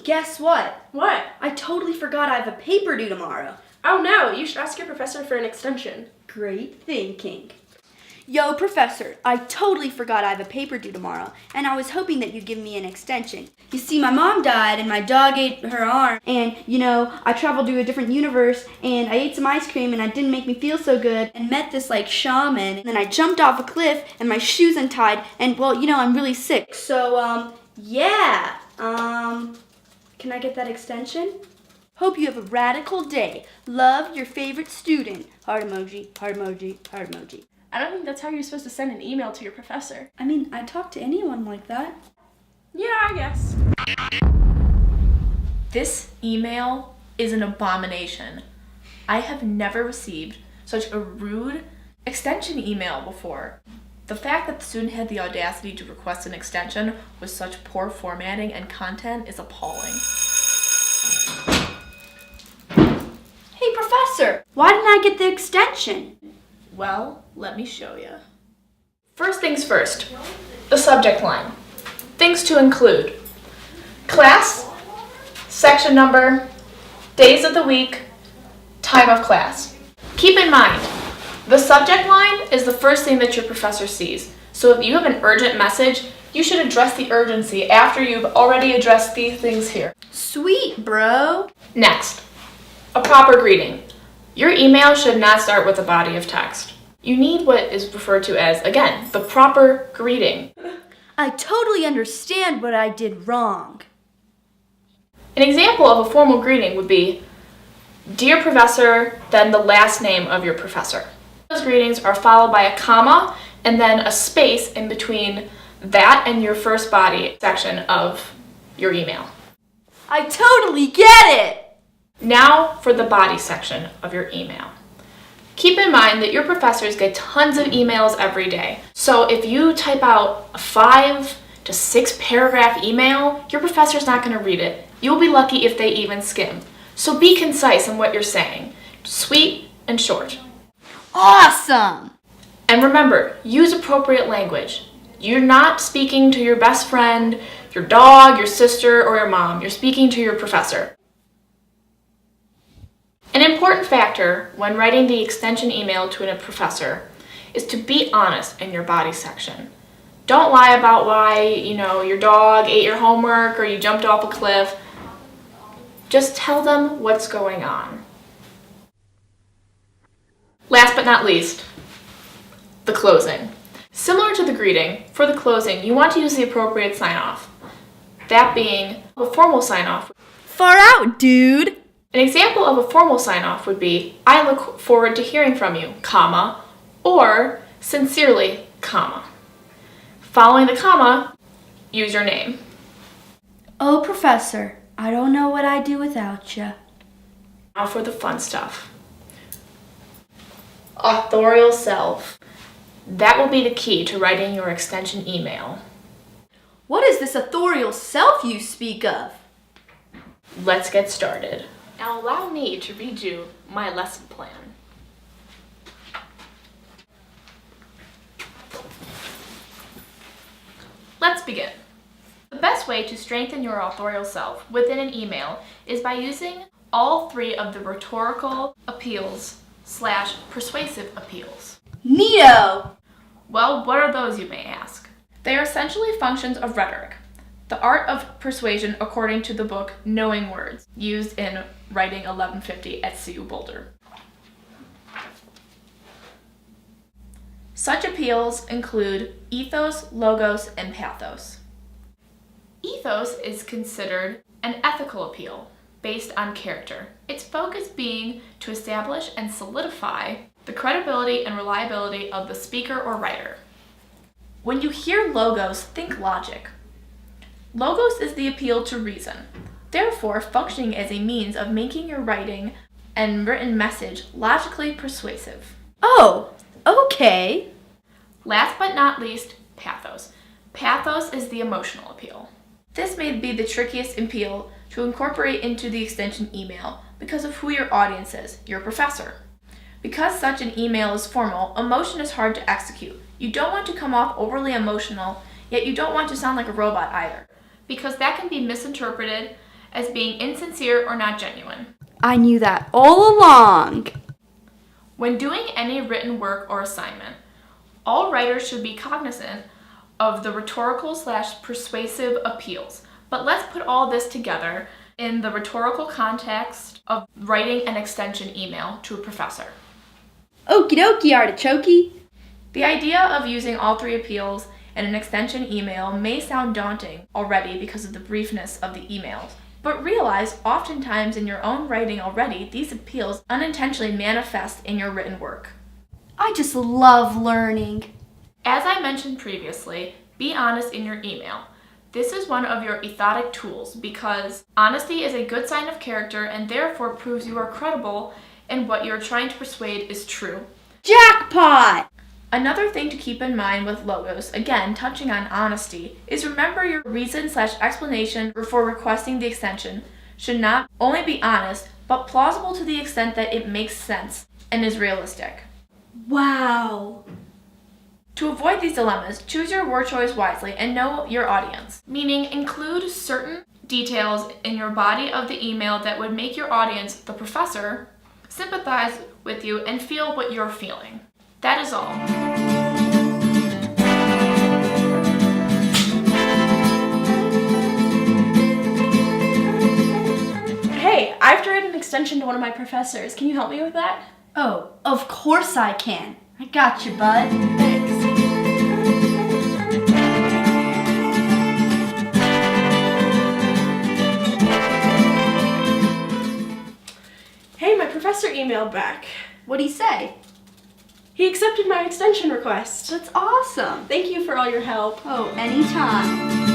guess what? What? I totally forgot I have a paper due tomorrow. Oh no, you should ask your professor for an extension. Great thinking. Yo, Professor, I totally forgot I have a paper due tomorrow, and I was hoping that you'd give me an extension. You see, my mom died, and my dog ate her arm, and, I traveled to a different universe, and I ate some ice cream, and it didn't make me feel so good, and met this, shaman, and then I jumped off a cliff, and my shoe's untied, and, I'm really sick. So, yeah. Can I get that extension? Hope you have a radical day. Love, your favorite student. Heart emoji, heart emoji, heart emoji. I don't think that's how you're supposed to send an email to your professor. I mean, I talk to anyone like that. Yeah, I guess. This email is an abomination. I have never received such a rude extension email before. The fact that the student had the audacity to request an extension with such poor formatting and content is appalling. Hey, Professor, why didn't I get the extension? Well, let me show you. First things first, the subject line. Things to include: class, section number, days of the week, time of class. Keep in mind, the subject line is the first thing that your professor sees. So if you have an urgent message, you should address the urgency after you've already addressed these things here. Sweet, bro. Next, a proper greeting. Your email should not start with a body of text. You need what is referred to as, again, the proper greeting. I totally understand what I did wrong. An example of a formal greeting would be, Dear Professor, then the last name of your professor. Those greetings are followed by a comma and then a space in between that and your first body section of your email. I totally get it! Now for the body section of your email. Keep in mind that your professors get tons of emails every day. So if you type out a 5 to 6 paragraph email, your professor's not going to read it. You'll be lucky if they even skim. So be concise in what you're saying. Sweet and short. Awesome! And remember, use appropriate language. You're not speaking to your best friend, your dog, your sister, or your mom. You're speaking to your professor. An important factor when writing the extension email to a professor is to be honest in your body section. Don't lie about why, your dog ate your homework or you jumped off a cliff. Just tell them what's going on. Last but not least, the closing. Similar to the greeting, for the closing, you want to use the appropriate sign-off. That being a formal sign-off. Far out, dude! An example of a formal sign-off would be, I look forward to hearing from you, comma, or sincerely, comma. Following the comma, use your name. Oh, Professor, I don't know what I'd do without you. Now for the fun stuff. Authorial self. That will be the key to writing your extension email. What is this authorial self you speak of? Let's get started. Now allow me to read you my lesson plan. Let's begin. The best way to strengthen your authorial self within an email is by using all 3 of the rhetorical appeals / persuasive appeals. Neato! Well, what are those, you may ask? They are essentially functions of rhetoric, the art of persuasion according to the book Knowing Words, used in Writing 1150 at CU Boulder. Such appeals include ethos, logos, and pathos. Ethos is considered an ethical appeal based on character, its focus being to establish and solidify the credibility and reliability of the speaker or writer. When you hear logos, think logic. Logos is the appeal to reason, therefore functioning as a means of making your writing and written message logically persuasive. Oh, okay. Last but not least, pathos. Pathos is the emotional appeal. This may be the trickiest appeal to incorporate into the extension email because of who your audience is, your professor. Because such an email is formal, emotion is hard to execute. You don't want to come off overly emotional, yet you don't want to sound like a robot either, because that can be misinterpreted as being insincere or not genuine. I knew that all along. When doing any written work or assignment, all writers should be cognizant of the rhetorical/persuasive appeals. But let's put all this together in the rhetorical context of writing an extension email to a professor. Okie dokie, artichoke. The idea of using all three appeals in an extension email may sound daunting already because of the briefness of the emails, but realize oftentimes in your own writing already, these appeals unintentionally manifest in your written work. I just love learning. As I mentioned previously, be honest in your email. This is one of your Rhetoric tools because honesty is a good sign of character and therefore proves you are credible and what you're trying to persuade is true. Jackpot! Another thing to keep in mind with logos, again touching on honesty, is remember your reason/explanation for requesting the extension should not only be honest, but plausible to the extent that it makes sense and is realistic. Wow. To avoid these dilemmas, choose your word choice wisely and know your audience, meaning include certain details in your body of the email that would make your audience, the professor, sympathize with you and feel what you're feeling. That is all. Hey, I have to write an extension to one of my professors. Can you help me with that? Oh, of course I can. I got you, bud. Thanks. Hey, my professor emailed back. What'd he say? He accepted my extension request. That's awesome. Thank you for all your help. Oh, anytime.